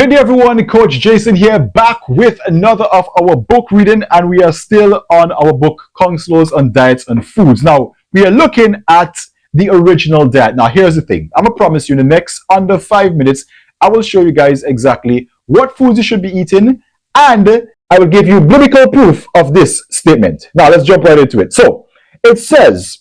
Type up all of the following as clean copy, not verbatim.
Good day everyone, Coach Jason here, back with another of our book reading, and we are still on our book, Counselors on Diets and Foods. Now, we are looking at the original diet. Now, here's the thing. I'm going to promise you in the next under 5 minutes, I will show you guys exactly what foods you should be eating, and I will give you biblical proof of this statement. Now, let's jump right into it. So, it says,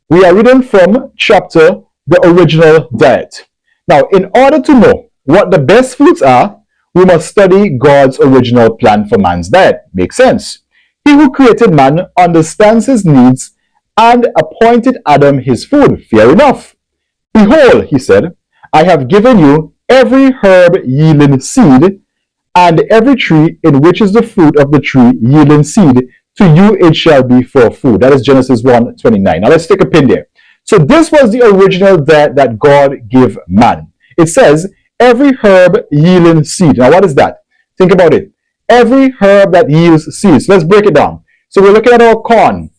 we are reading from chapter, The Original Diet. Now, in order to know what the best foods are, we must study God's original plan for man's diet. Makes sense. He who created man understands his needs and appointed Adam his food. Fair enough. Behold, he said, I have given you every herb yielding seed, and every tree in which is the fruit of the tree yielding seed. To you it shall be for food. That is Genesis 1:29. Now let's take a pin there. So this was the original diet that God gave man. It says, every herb yielding seed. Now, what is that? Think about it. Every herb that yields seeds. Let's break it down. So we're looking at our corn.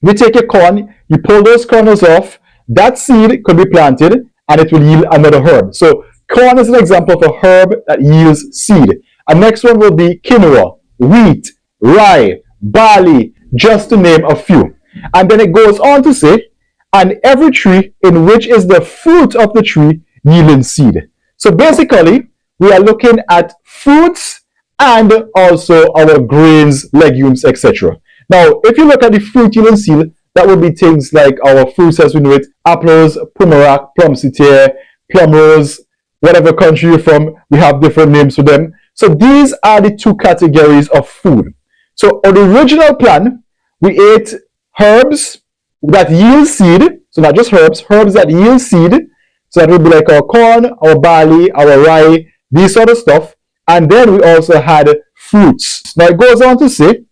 We take your corn, you pull those kernels off, that seed could be planted, and it will yield another herb. So corn is an example of a herb that yields seed. And next one will be quinoa, wheat, rye, barley, just to name a few. And then it goes on to say, and every tree in which is the fruit of the tree yielding seed. So basically, we are looking at fruits and also our grains, legumes, etc. Now, if you look at the fruit yielding seed, that would be things like our fruits as we know it, apples, pomerac, plum-citere, plum rose, whatever country you're from, we have different names for them. So these are the two categories of food. So on the original plan, we ate herbs that yield seed, so not just herbs, herbs that yield seed. So that would be like our corn, our barley, our rye, these sort of stuff. And then we also had fruits. Now it goes on to say,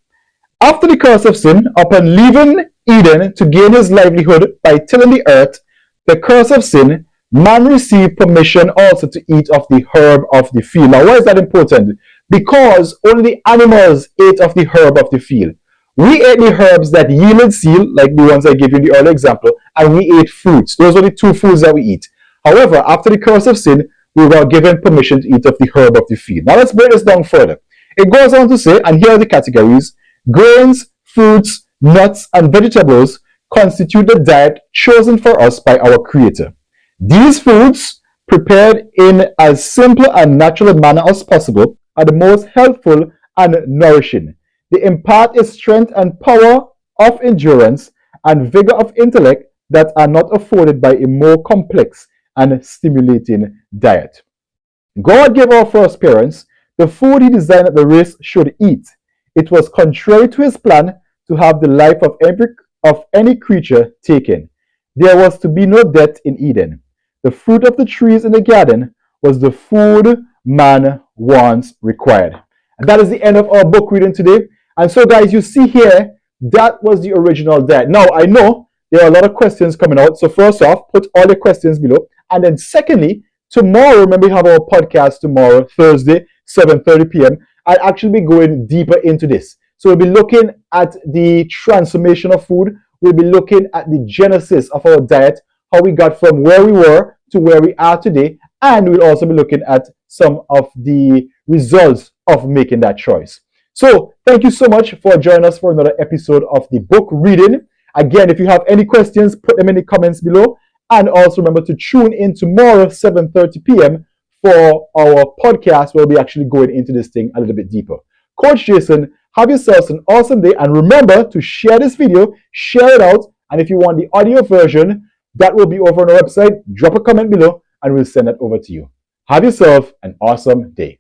after the curse of sin, upon leaving Eden to gain his livelihood by tilling the earth, the curse of sin, man received permission also to eat of the herb of the field. Now why is that important? Because only animals ate of the herb of the field. We ate the herbs that yielded seed, like the ones I gave you in the earlier example, and we ate fruits. Those are the two foods that we eat. However, after the curse of sin, we were given permission to eat of the herb of the field. Now let's break this down further. It goes on to say, and here are the categories: grains, fruits, nuts, and vegetables constitute the diet chosen for us by our Creator. These foods, prepared in as simple and natural a manner as possible, are the most helpful and nourishing. They impart a strength and power of endurance and vigor of intellect that are not afforded by a more complex and stimulating diet. God gave our first parents the food he designed that the race should eat. It was contrary to his plan to have the life of any creature taken. There was to be no death in Eden. The fruit of the trees in the garden was the food man once required. And that is the end of our book reading today. And so guys, you see here, that was the original diet. Now, I know there are a lot of questions coming out. So first off, put all the questions below. And then secondly, tomorrow, remember we have our podcast tomorrow, Thursday, 7:30 p.m. I'll actually be going deeper into this. So we'll be looking at the transformation of food. We'll be looking at the genesis of our diet, how we got from where we were to where we are today. And we'll also be looking at some of the results of making that choice. So thank you so much for joining us for another episode of the book reading. Again, if you have any questions, put them in the comments below. And also remember to tune in tomorrow, 7:30 p.m. for our podcast where we'll be actually going into this thing a little bit deeper. Coach Jason, have yourselves an awesome day. And remember to share this video, share it out. And if you want the audio version, that will be over on our website. Drop a comment below and we'll send that over to you. Have yourself an awesome day.